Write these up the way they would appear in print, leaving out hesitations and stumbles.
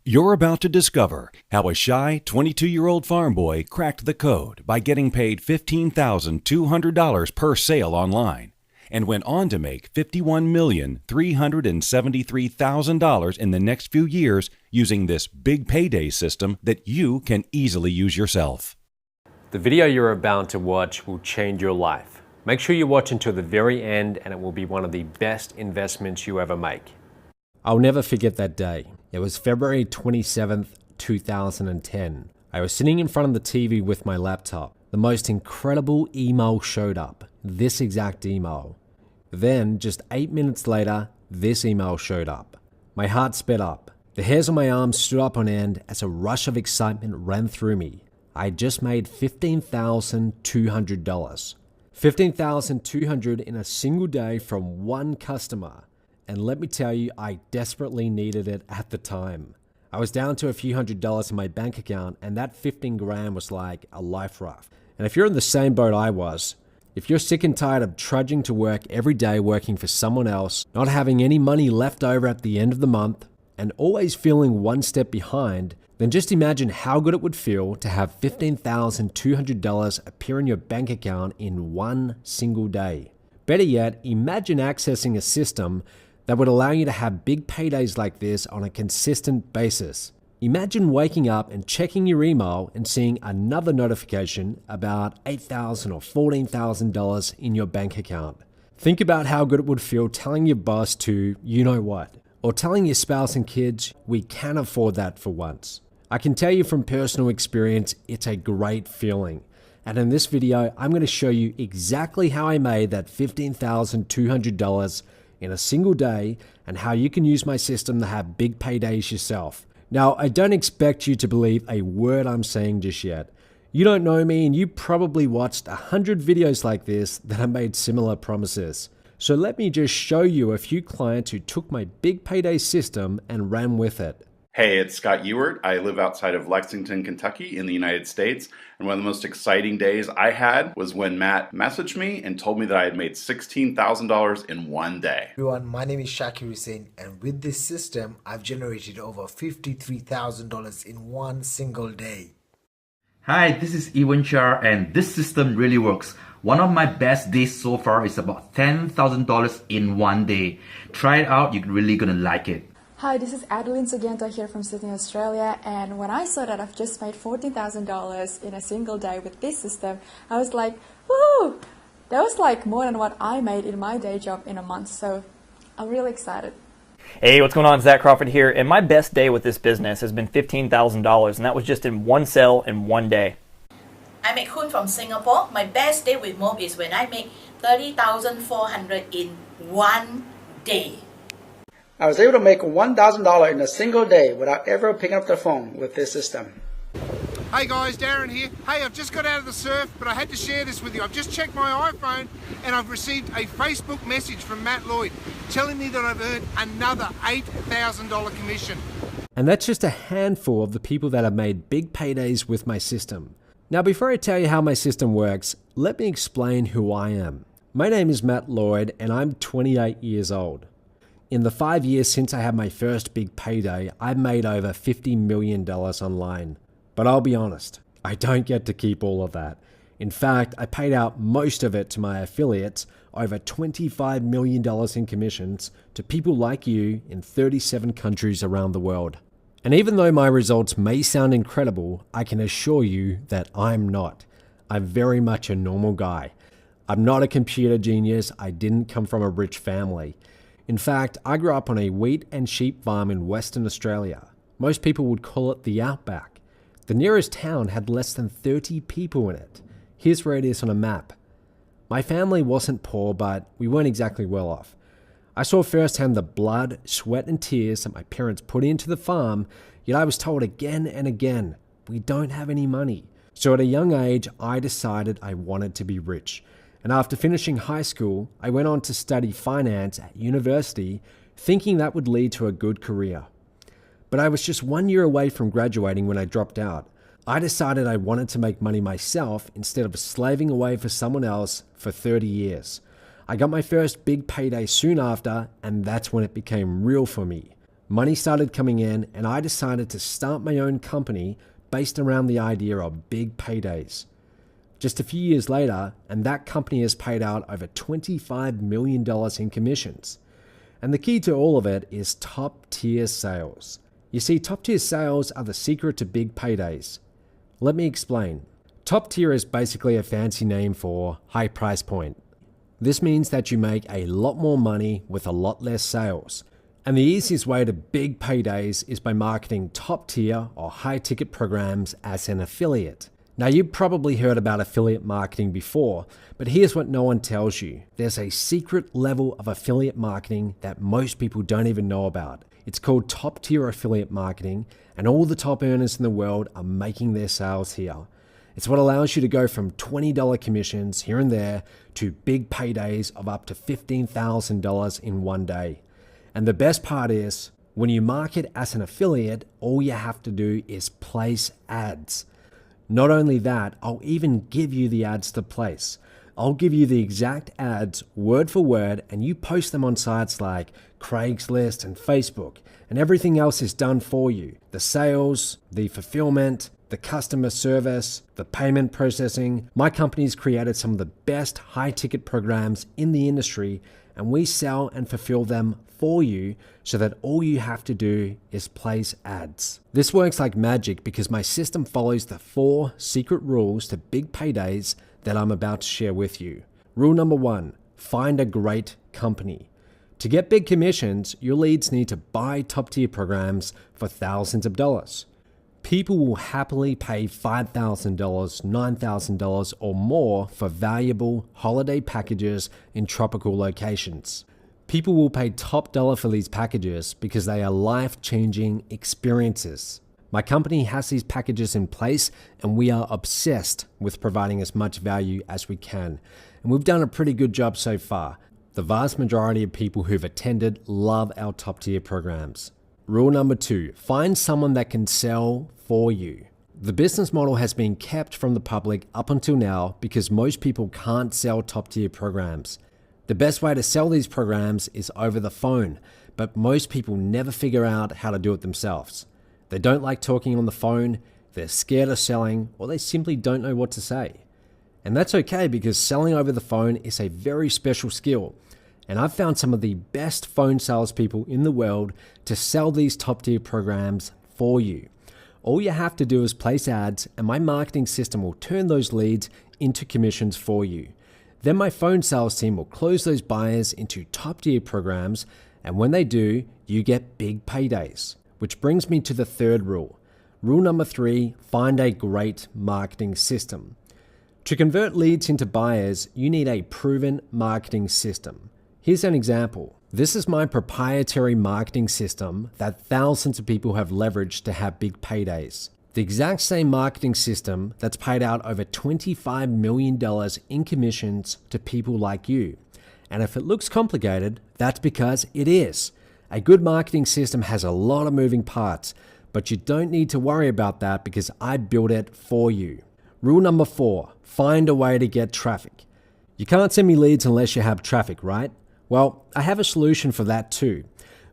You're about to discover how a shy 22-year-old farm boy cracked the code by getting paid $15,200 per sale online and went on to make $51,373,000 in the next few years using this big payday system that you can easily use yourself. The video you're about to watch will change your life. Make sure you watch until the very end and it will be one of the best investments you ever make. I'll never forget that day. It was February 27th, 2010. I was sitting in front of the TV with my laptop. The most incredible email showed up. This exact email. Then, just 8 minutes later, this email showed up. My heart sped up. The hairs on my arms stood up on end as a rush of excitement ran through me. I had just made $15,200. $15,200 in a single day from one customer. And let me tell you, I desperately needed it at the time. I was down to a few $100s in my bank account, and that 15 grand was like a life raft. And if you're in the same boat I was, if you're sick and tired of trudging to work every day working for someone else, not having any money left over at the end of the month, and always feeling one step behind, then just imagine how good it would feel to have $15,200 appear in your bank account in one single day. Better yet, imagine accessing a system that would allow you to have big paydays like this on a consistent basis. Imagine waking up and checking your email and seeing another notification about $8,000 or $14,000 in your bank account. Think about how good it would feel telling your boss to, you know what, or telling your spouse and kids, we can afford that for once. I can tell you from personal experience, it's a great feeling. And in this video, I'm going to show you exactly how I made that $15,200 in a single day and how you can use my system to have big paydays yourself. Now, I don't expect you to believe a word I'm saying just yet. You don't know me and you probably watched 100 videos like this that have made similar promises. So let me just show you a few clients who took my big payday system and ran with it. Hey, it's Scott Ewert. I live outside of Lexington, Kentucky in the United States. And one of the most exciting days I had was when Matt messaged me and told me that I had made $16,000 in one day. Everyone, my name is Shakir Hussain, and with this system, I've generated over $53,000 in one single day. Hi, this is Ewan Char, and this system really works. One of my best days so far is about $10,000 in one day. Try it out, you're really gonna like it. Hi, this is Adeline Sagento here from Sydney, Australia, and when I saw that I've just made $14,000 in a single day with this system, I was like, woo! That was like more than what I made in my day job in a month, so I'm really excited. Hey, what's going on? Zach Crawford here, and my best day with this business has been $15,000, and that was just in one sale in one day. I'm Kun from Singapore. My best day with Mob is when I make $30,400 in one day. I was able to make $1,000 in a single day without ever picking up the phone with this system. Hey guys, Darren here. Hey, I've just got out of the surf, but I had to share this with you. I've just checked my iPhone and I've received a Facebook message from Matt Lloyd telling me that I've earned another $8,000 commission. And that's just a handful of the people that have made big paydays with my system. Now, before I tell you how my system works, let me explain who I am. My name is Matt Lloyd and I'm 28 years old. In the 5 years since I had my first big payday, I've made over $50 million online. But I'll be honest, I don't get to keep all of that. In fact, I paid out most of it to my affiliates, over $25 million in commissions, to people like you in 37 countries around the world. And even though my results may sound incredible, I can assure you that I'm not. I'm very much a normal guy. I'm not a computer genius. I didn't come from a rich family. In fact, I grew up on a wheat and sheep farm in Western Australia. Most people would call it the outback. The nearest town had less than 30 people in it. Here's where it is on a map. My family wasn't poor, but we weren't exactly well off. I saw firsthand the blood, sweat and tears that my parents put into the farm, yet I was told again and again, we don't have any money. So at a young age, I decided I wanted to be rich. And after finishing high school, I went on to study finance at university, thinking that would lead to a good career. But I was just 1 year away from graduating when I dropped out. I decided I wanted to make money myself instead of slaving away for someone else for 30 years. I got my first big payday soon after, and that's when it became real for me. Money started coming in, and I decided to start my own company based around the idea of big paydays. Just a few years later, and that company has paid out over $25 million in commissions. And the key to all of it is top tier sales. You see, top tier sales are the secret to big paydays. Let me explain. Top tier is basically a fancy name for high price point. This means that you make a lot more money with a lot less sales. And the easiest way to big paydays is by marketing top tier or high ticket programs as an affiliate. Now, you've probably heard about affiliate marketing before, but here's what no one tells you. There's a secret level of affiliate marketing that most people don't even know about. It's called top tier affiliate marketing, and all the top earners in the world are making their sales here. It's what allows you to go from $20 commissions here and there to big paydays of up to $15,000 in one day. And the best part is, when you market as an affiliate, all you have to do is place ads. Not only that, I'll even give you the ads to place. I'll give you the exact ads word for word, and you post them on sites like Craigslist and Facebook, and everything else is done for you. The sales, the fulfillment, the customer service, the payment processing. My company's created some of the best high ticket programs in the industry, and we sell and fulfill them for you so that all you have to do is place ads. This works like magic because my system follows the 4 secret rules to big paydays that I'm about to share with you. Rule number 1, find a great company. To get big commissions, your leads need to buy top tier programs for thousands of dollars. People will happily pay $5,000, $9,000 or more for valuable holiday packages in tropical locations. People will pay top dollar for these packages because they are life-changing experiences. My company has these packages in place, and we are obsessed with providing as much value as we can. And we've done a pretty good job so far. The vast majority of people who've attended love our top tier programs. Rule number 2, find someone that can sell for you. The business model has been kept from the public up until now because most people can't sell top tier programs. The best way to sell these programs is over the phone, but most people never figure out how to do it themselves. They don't like talking on the phone, they're scared of selling, or they simply don't know what to say. And that's okay because selling over the phone is a very special skill. And I've found some of the best phone salespeople in the world to sell these top tier programs for you. All you have to do is place ads, and my marketing system will turn those leads into commissions for you. Then my phone sales team will close those buyers into top tier programs, and when they do, you get big paydays. Which brings me to the 3rd rule. Rule number 3, find a great marketing system. To convert leads into buyers, you need a proven marketing system. Here's an example. This is my proprietary marketing system that thousands of people have leveraged to have big paydays. The exact same marketing system that's paid out over $25 million in commissions to people like you. And if it looks complicated, that's because it is. A good marketing system has a lot of moving parts, but you don't need to worry about that because I built it for you. Rule number 4, find a way to get traffic. You can't send me leads unless you have traffic, right? Well, I have a solution for that too.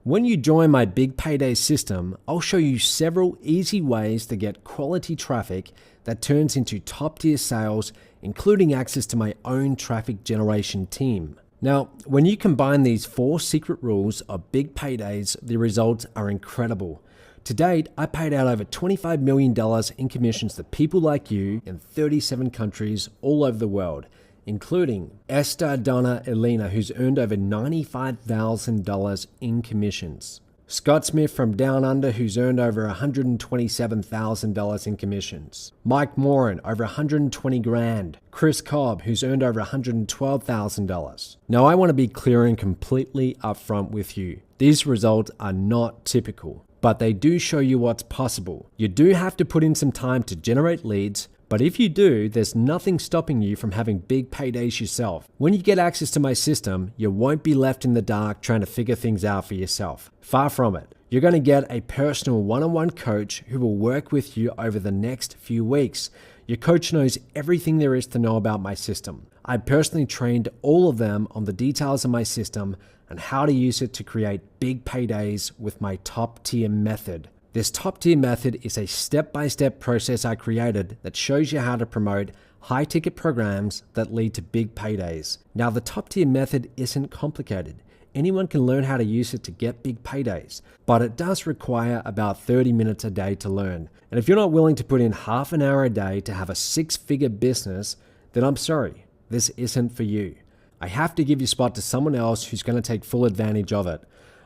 When you join my Big Payday system, I'll show you several easy ways to get quality traffic that turns into top tier sales, including access to my own traffic generation team. Now, when you combine these 4 secret rules of big paydays, the results are incredible. To date, I paid out over $25 million in commissions to people like you in 37 countries all over the world, including Esther Donna Elena, who's earned over $95,000 in commissions. Scott Smith from Down Under, who's earned over $127,000 in commissions. Mike Moran, over $120,000. Chris Cobb, who's earned over $112,000. Now, I want to be clear and completely upfront with you. These results are not typical, but they do show you what's possible. You do have to put in some time to generate leads, but if you do, there's nothing stopping you from having big paydays yourself. When you get access to my system, you won't be left in the dark trying to figure things out for yourself. Far from it. You're going to get a personal one-on-one coach who will work with you over the next few weeks. Your coach knows everything there is to know about my system. I personally trained all of them on the details of my system, on how to use it to create big paydays with my top tier method. This top tier method is a step-by-step process I created that shows you how to promote high ticket programs that lead to big paydays. Now, the top tier method isn't complicated. Anyone can learn how to use it to get big paydays, but it does require about 30 minutes a day to learn. And if you're not willing to put in half an hour a day to have a 6-figure business, then I'm sorry, this isn't for you. I have to give your spot to someone else who's going to take full advantage of it.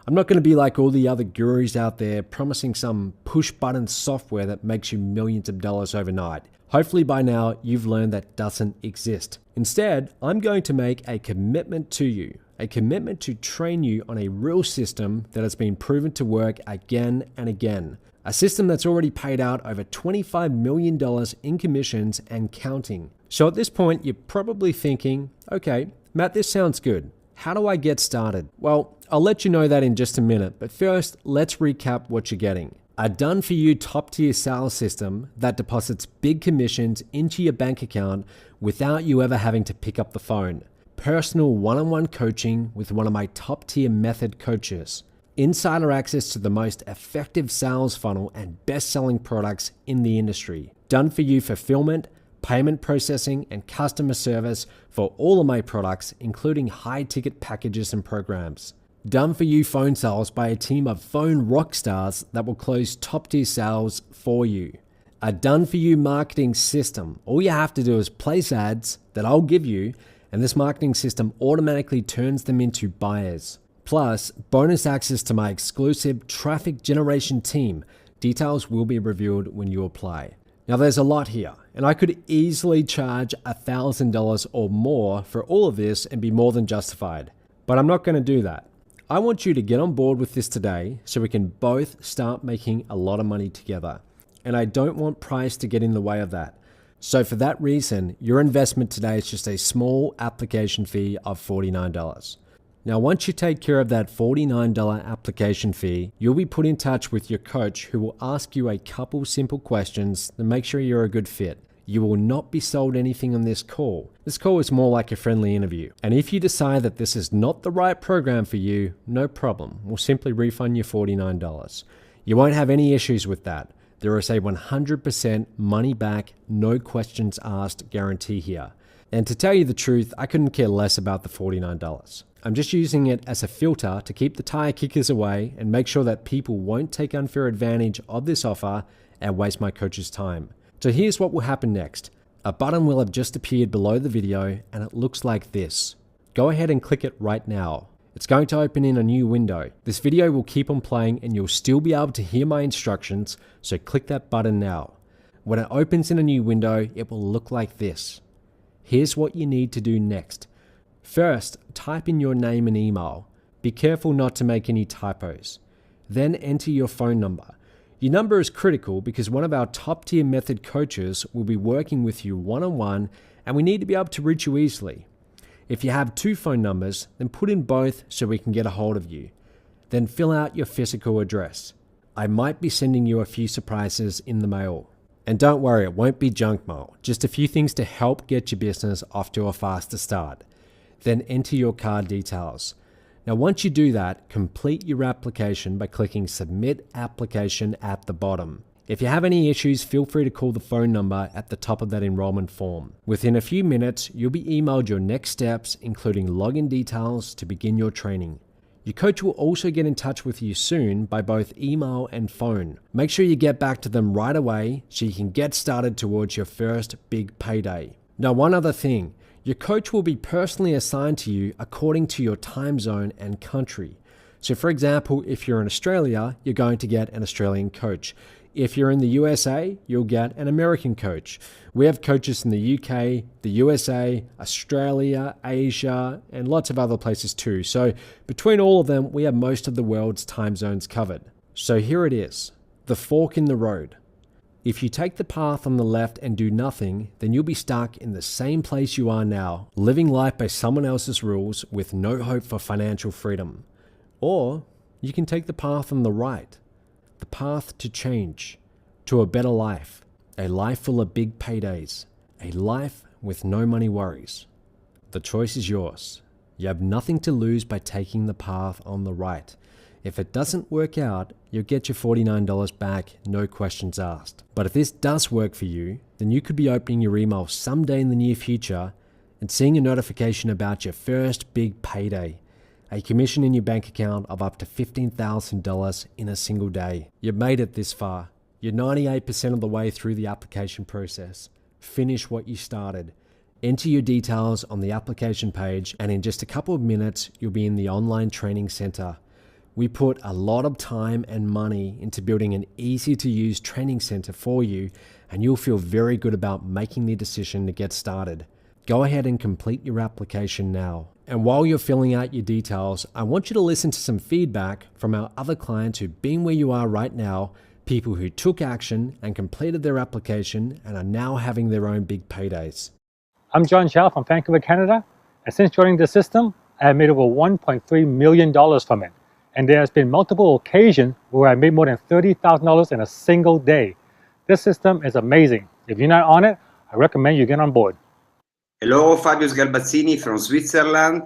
I'm not going to be like all the other gurus out there promising some push-button software that makes you millions of dollars overnight. Hopefully by now you've learned that doesn't exist. Instead, I'm going to make a commitment to you, a commitment to train you on a real system that has been proven to work again and again. A system that's already paid out over $25 million in commissions and counting. So at this point, you're probably thinking, okay, Matt, this sounds good. How do I get started? Well, I'll let you know that in just a minute, but first, let's recap what you're getting. A done-for-you top-tier sales system that deposits big commissions into your bank account without you ever having to pick up the phone. Personal one-on-one coaching with one of my top-tier method coaches. Insider access to the most effective sales funnel and best-selling products in the industry. Done-for-you fulfillment, payment processing, and customer service for all of my products, including high-ticket packages and programs. Done-for-you phone sales by a team of phone rock stars that will close top-tier sales for you. A done-for-you marketing system. All you have to do is place ads that I'll give you, and this marketing system automatically turns them into buyers. Plus, bonus access to my exclusive traffic generation team. Details will be revealed when you apply. Now, there's a lot here, and I could easily charge $1,000 or more for all of this and be more than justified. But I'm not going to do that. I want you to get on board with this today so we can both start making a lot of money together. And I don't want price to get in the way of that. So for that reason, your investment today is just a small application fee of $49. Now, once you take care of that $49 application fee, you'll be put in touch with your coach who will ask you a couple simple questions to make sure you're a good fit. You will not be sold anything on this call. This call is more like a friendly interview. And if you decide that this is not the right program for you, no problem. We'll simply refund you $49. You won't have any issues with that. There is a 100% money back, no questions asked guarantee here. And to tell you the truth, I couldn't care less about the $49. I'm just using it as a filter to keep the tire kickers away and make sure that people won't take unfair advantage of this offer and waste my coach's time. So here's what will happen next. A button will have just appeared below the video and it looks like this. Go ahead and click it right now. It's going to open in a new window. This video will keep on playing and you'll still be able to hear my instructions, so click that button now. When it opens in a new window, it will look like this. Here's what you need to do next. First, type in your name and email. Be careful not to make any typos. Then enter your phone number. Your number is critical because one of our top tier method coaches will be working with you one-on-one and we need to be able to reach you easily. If you have 2 phone numbers, then put in both so we can get a hold of you. Then fill out your physical address. I might be sending you a few surprises in the mail. And don't worry, it won't be junk mail, just a few things to help get your business off to a faster start. Then enter your card details. Now, once you do that, complete your application by clicking Submit Application at the bottom. If you have any issues, feel free to call the phone number at the top of that enrollment form. Within a few minutes, you'll be emailed your next steps, including login details to begin your training. Your coach will also get in touch with you soon by both email and phone. Make sure you get back to them right away so you can get started towards your first big payday. Now, one other thing. Your coach will be personally assigned to you according to your time zone and country. So for example, if you're in Australia, you're going to get an Australian coach. If you're in the USA, you'll get an American coach. We have coaches in the UK, the USA, Australia, Asia, and lots of other places too. So between all of them, we have most of the world's time zones covered. So here it is, the fork in the road. If you take the path on the left and do nothing, then you'll be stuck in the same place you are now, living life by someone else's rules with no hope for financial freedom. Or you can take the path on the right, the path to change, to a better life, a life full of big paydays, a life with no money worries. The choice is yours. You have nothing to lose by taking the path on the right. If it doesn't work out, you'll get your $49 back, no questions asked. But if this does work for you, then you could be opening your email someday in the near future and seeing a notification about your first big payday, a commission in your bank account of up to $15,000 in a single day. You've made it this far. You're 98% of the way through the application process. Finish what you started. Enter your details on the application page, and in just a couple of minutes, you'll be in the online training center. We put a lot of time and money into building an easy-to-use training center for you, and you'll feel very good about making the decision to get started. Go ahead and complete your application now. And while you're filling out your details, I want you to listen to some feedback from our other clients who've been where you are right now, people who took action and completed their application and are now having their own big paydays. I'm John Chow from Vancouver, Canada, and since joining the system, I have made over $1.3 million from it. And there has been multiple occasions where I made more than $30,000 in a single day. This system is amazing. If you're not on it, I recommend you get on board. Hello, Fabio Sgarbazzini from Switzerland.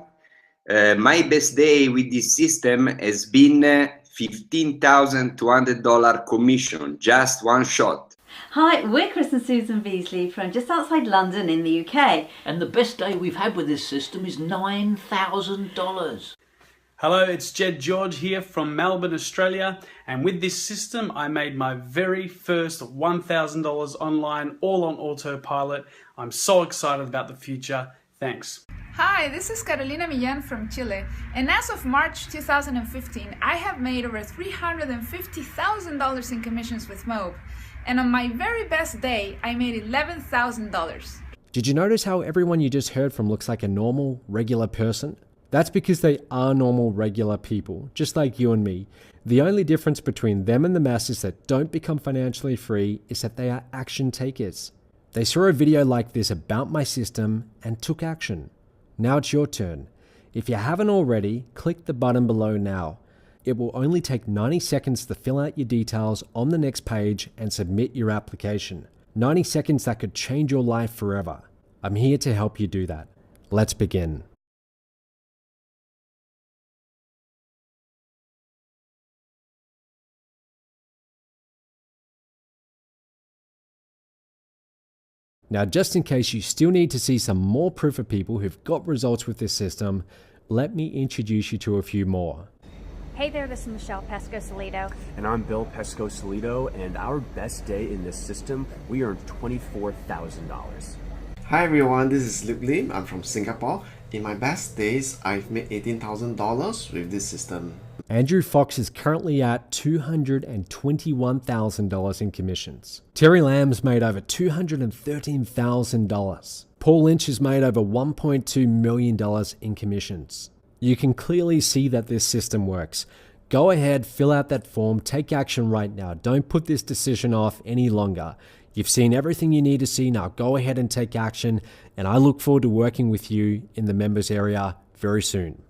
My best day with this system has been $15,200 commission, just one shot. Hi, we're Chris and Susan Beasley from just outside London in the UK. And the best day we've had with this system is $9,000. Hello, it's Jed George here from Melbourne, Australia, and with this system I made my very first $1,000 online, all on autopilot. I'm so excited about the future. Thanks. Hi, this is Carolina Millán from Chile, and as of March 2015, I have made over $350,000 in commissions with Mob, and on my very best day, I made $11,000. Did you notice how everyone you just heard from looks like a normal, regular person? That's because they are normal, regular people, just like you and me. The only difference between them and the masses that don't become financially free is that they are action takers. They saw a video like this about my system and took action. Now it's your turn. If you haven't already, click the button below now. It will only take 90 seconds to fill out your details on the next page and submit your application. 90 seconds that could change your life forever. I'm here to help you do that. Let's begin. Now, just in case you still need to see some more proof of people who've got results with this system, let me introduce you to a few more. Hey there, this is Michelle Pesco-Salido. And I'm Bill Pesco-Salido, and our best day in this system, we earned $24,000. Hi everyone, this is Lip Lim. I'm from Singapore. In my best days, I've made $18,000 with this system. Andrew Fox is currently at $221,000 in commissions. Terry Lamb's made over $213,000. Paul Lynch has made over $1.2 million in commissions. You can clearly see that this system works. Go ahead, fill out that form, take action right now. Don't put this decision off any longer. You've seen everything you need to see. Now go ahead and take action, and I look forward to working with you in the members area very soon.